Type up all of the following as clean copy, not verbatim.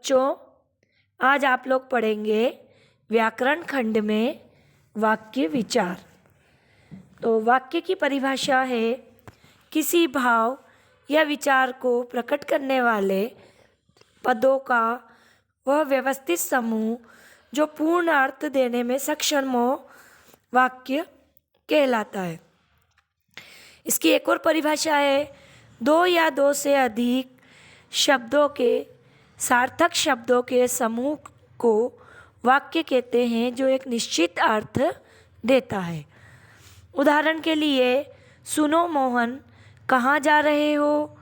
बच्चों, आज आप लोग पढ़ेंगे व्याकरण खंड में वाक्य विचार। तो वाक्य की परिभाषा है किसी भाव या विचार को प्रकट करने वाले पदों का वह व्यवस्थित समूह जो पूर्ण अर्थ देने में सक्षम हो, वाक्य कहलाता है। इसकी एक और परिभाषा है दो या दो से अधिक शब्दों के सार्थक शब्दों के समूह को वाक्य कहते हैं जो एक निश्चित अर्थ देता है। उदाहरण के लिए, सुनो मोहन, कहाँ जा रहे हो?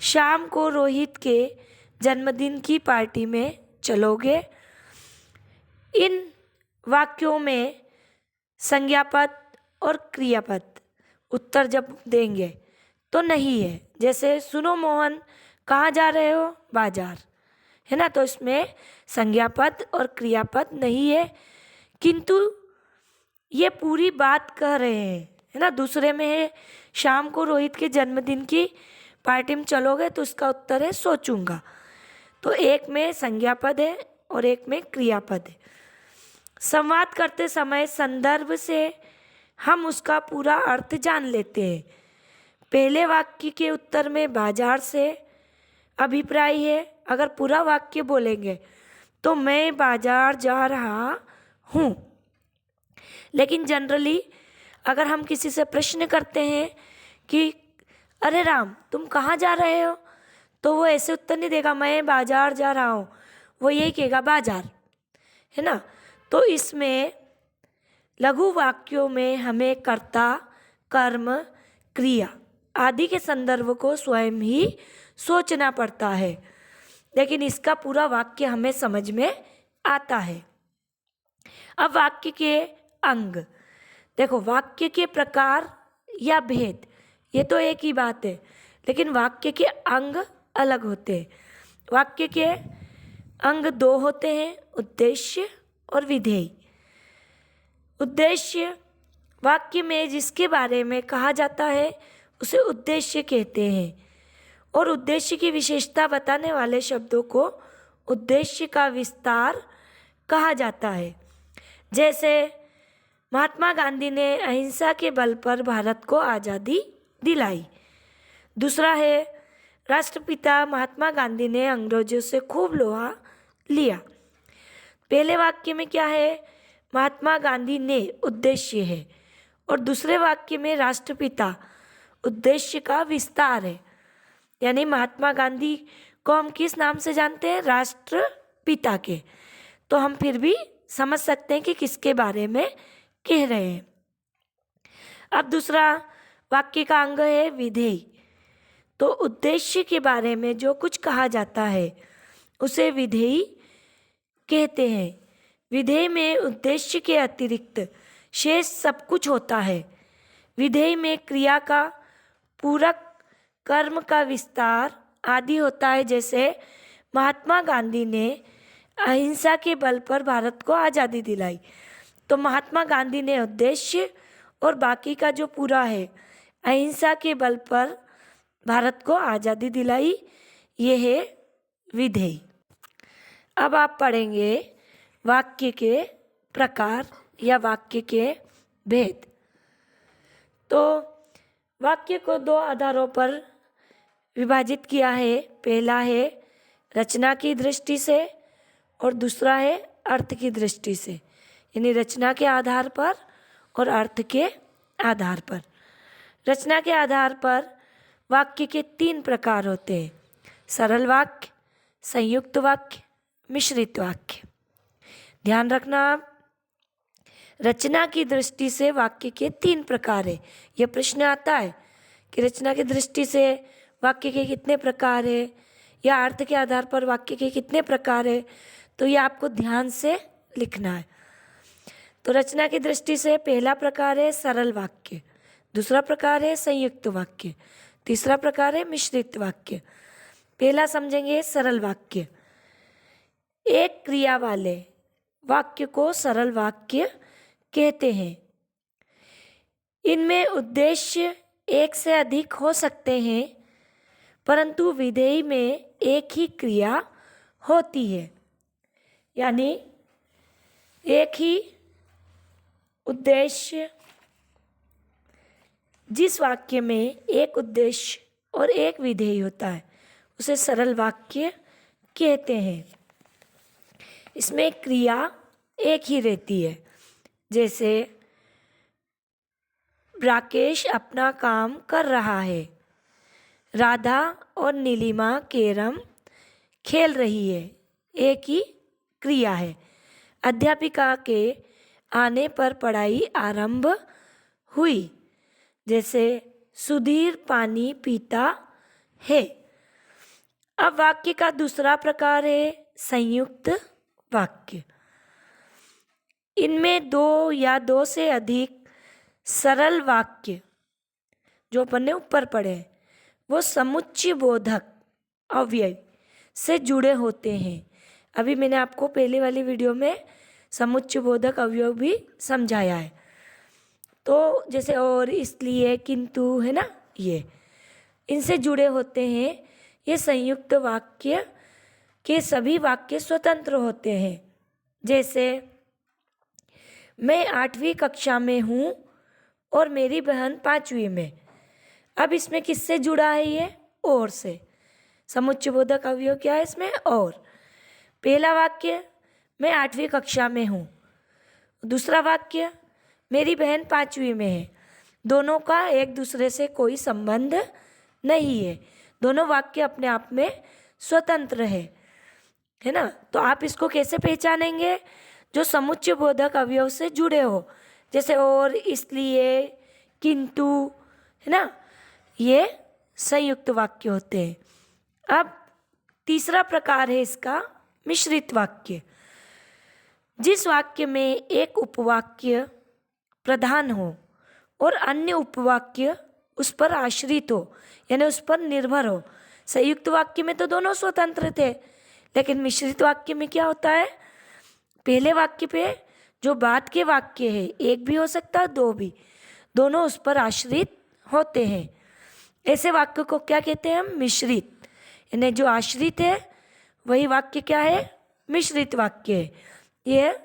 शाम को रोहित के जन्मदिन की पार्टी में चलोगे? इन वाक्यों में संज्ञापद और क्रियापद उत्तर जब देंगे तो नहीं है। जैसे सुनो मोहन, कहाँ जा रहे हो? बाजार, है ना। तो इसमें संज्ञापद और क्रियापद नहीं है, किंतु ये पूरी बात कह रहे हैं, है ना। दूसरे में है शाम को रोहित के जन्मदिन की पार्टी में चलोगे, तो उसका उत्तर है सोचूंगा। तो एक में संज्ञापद है और एक में क्रियापद है। संवाद करते समय संदर्भ से हम उसका पूरा अर्थ जान लेते हैं। पहले वाक्य के उत्तर में बाजार से अभिप्राय है। अगर पूरा वाक्य बोलेंगे तो मैं बाजार जा रहा हूँ। लेकिन जनरली अगर हम किसी से प्रश्न करते हैं कि अरे राम, तुम कहाँ जा रहे हो, तो वो ऐसे उत्तर नहीं देगा मैं बाजार जा रहा हूँ, वो यही कहेगा बाजार, है ना। तो इसमें लघु वाक्यों में हमें कर्ता, कर्म, क्रिया आदि के संदर्भ को स्वयं ही सोचना पड़ता है, लेकिन इसका पूरा वाक्य हमें समझ में आता है। अब वाक्य के अंग देखो, वाक्य के प्रकार या भेद ये तो एक ही बात है, लेकिन वाक्य के अंग अलग होते हैं। वाक्य के अंग दो होते हैं, उद्देश्य और विधेय। उद्देश्य वाक्य में जिसके बारे में कहा जाता है उसे उद्देश्य कहते हैं, और उद्देश्य की विशेषता बताने वाले शब्दों को उद्देश्य का विस्तार कहा जाता है। जैसे महात्मा गांधी ने अहिंसा के बल पर भारत को आज़ादी दिलाई। दूसरा है राष्ट्रपिता महात्मा गांधी ने अंग्रेजों से खूब लोहा लिया। पहले वाक्य में क्या है? महात्मा गांधी ने उद्देश्य है, और दूसरे वाक्य में राष्ट्रपिता उद्देश्य का विस्तार है। यानी महात्मा गांधी को हम किस नाम से जानते हैं? राष्ट्रपिता के। तो हम फिर भी समझ सकते हैं कि किसके बारे में कह रहे हैं। अब दूसरा वाक्य का अंग है विधेय। तो उद्देश्य के बारे में जो कुछ कहा जाता है उसे विधेय कहते हैं। विधेय में उद्देश्य के अतिरिक्त शेष सब कुछ होता है। विधेय में क्रिया का पूरक, कर्म का विस्तार आदि होता है। जैसे महात्मा गांधी ने अहिंसा के बल पर भारत को आज़ादी दिलाई, तो महात्मा गांधी ने उद्देश्य और बाकी का जो पूरा है अहिंसा के बल पर भारत को आज़ादी दिलाई, ये है विधेय। अब आप पढ़ेंगे वाक्य के प्रकार या वाक्य के भेद। तो वाक्य को दो आधारों पर विभाजित किया है। पहला है रचना की दृष्टि से और दूसरा है अर्थ की दृष्टि से, यानी रचना के आधार पर और अर्थ के आधार पर। रचना के आधार पर वाक्य के तीन प्रकार होते हैं: सरल वाक्य, संयुक्त वाक्य, मिश्रित वाक्य। ध्यान रखना, रचना की दृष्टि से वाक्य के तीन प्रकार है। यह प्रश्न आता है कि रचना की दृष्टि से वाक्य के कितने प्रकार है, या अर्थ के आधार पर वाक्य के कितने प्रकार है, तो ये आपको ध्यान से लिखना है। तो रचना की दृष्टि से पहला प्रकार है सरल वाक्य, दूसरा प्रकार है संयुक्त वाक्य, तीसरा प्रकार है मिश्रित वाक्य। पहला समझेंगे सरल वाक्य। एक क्रिया वाले वाक्य को सरल वाक्य कहते हैं। इनमें उद्देश्य एक से अधिक हो सकते हैं, परंतु विधेय में एक ही क्रिया होती है। यानी एक ही उद्देश्य, जिस वाक्य में एक उद्देश्य और एक विधेय होता है उसे सरल वाक्य कहते हैं। इसमें क्रिया एक ही रहती है। जैसे राकेश अपना काम कर रहा है, राधा और नीलिमा कैरम खेल रही है, एक ही क्रिया है। अध्यापिका के आने पर पढ़ाई आरंभ हुई। जैसे सुधीर पानी पीता है। अब वाक्य का दूसरा प्रकार है संयुक्त वाक्य। इनमें दो या दो से अधिक सरल वाक्य जो अपन ने ऊपर पढ़े वो समुच्चय बोधक अव्यय से जुड़े होते हैं। अभी मैंने आपको पहले वाली वीडियो में समुच्चय बोधक अव्यय भी समझाया है। तो जैसे और, इसलिए, किंतु, है ना, ये इनसे जुड़े होते हैं। ये संयुक्त वाक्य के सभी वाक्य स्वतंत्र होते हैं। जैसे मैं 8वीं कक्षा में हूँ और मेरी बहन 5वीं में। अब इसमें किससे जुड़ा है ये? और से। समुच्चय बोधक अवयव क्या है इसमें? और। पहला वाक्य मैं 8वीं कक्षा में हूँ, दूसरा वाक्य मेरी बहन 5वीं में है। दोनों का एक दूसरे से कोई संबंध नहीं है। दोनों वाक्य अपने आप में स्वतंत्र है ना। तो आप इसको कैसे पहचानेंगे? जो समुच्चय बोधक अवयव से जुड़े हो, जैसे और, इसलिए, किंतु, है ना, ये संयुक्त वाक्य होते हैं। अब तीसरा प्रकार है इसका मिश्रित वाक्य। जिस वाक्य में एक उपवाक्य प्रधान हो और अन्य उपवाक्य उस पर आश्रित हो, यानी उस पर निर्भर हो। संयुक्त वाक्य में तो दोनों स्वतंत्र थे, लेकिन मिश्रित वाक्य में क्या होता है? पहले वाक्य पे जो बाद के वाक्य है, एक भी हो सकता है, दो भी, दोनों उस पर आश्रित होते हैं। ऐसे वाक्य को क्या कहते हैं हम? मिश्रित। यानी जो आश्रित है वही वाक्य क्या है? मिश्रित वाक्य है। ये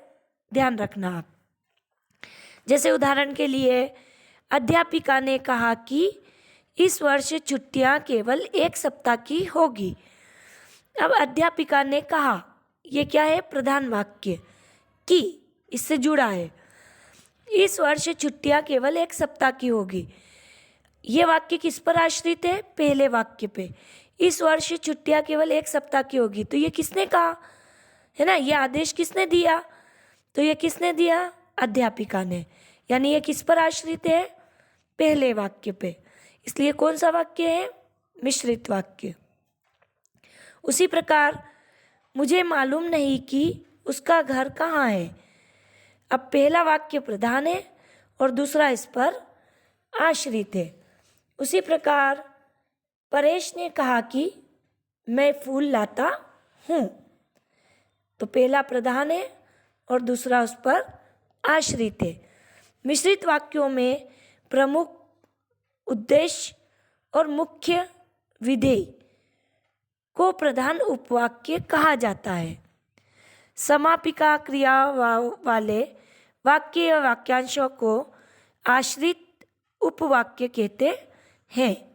ध्यान रखना आप। जैसे उदाहरण के लिए अध्यापिका ने कहा कि इस वर्ष छुट्टियां केवल 1 सप्ताह की होगी। अब अध्यापिका ने कहा, ये क्या है? प्रधान वाक्य। कि इससे जुड़ा है। इस वर्ष छुट्टियां केवल 1 सप्ताह की होगी। ये वाक्य किस पर आश्रित है? पहले वाक्य पे। इस वर्ष छुट्टियां केवल 1 सप्ताह की होगी, तो ये किसने कहा, है ना? ये आदेश किसने दिया? तो ये किसने दिया? अध्यापिका ने। यानी ये किस पर आश्रित है? पहले वाक्य पे। इसलिए कौन सा वाक्य है? मिश्रित वाक्य। उसी प्रकार मुझे मालूम नहीं कि उसका घर कहाँ है। अब पहला वाक्य प्रधान है और दूसरा इस पर आश्रित है। उसी प्रकार परेश ने कहा कि मैं फूल लाता हूँ। तो पहला प्रधान है और दूसरा उस पर आश्रित है। मिश्रित वाक्यों में प्रमुख उद्देश्य और मुख्य विधेय को प्रधान उपवाक्य कहा जाता है। समापिका क्रिया वाले वाक्य या वाक्यांशों को आश्रित उपवाक्य कहते हैं।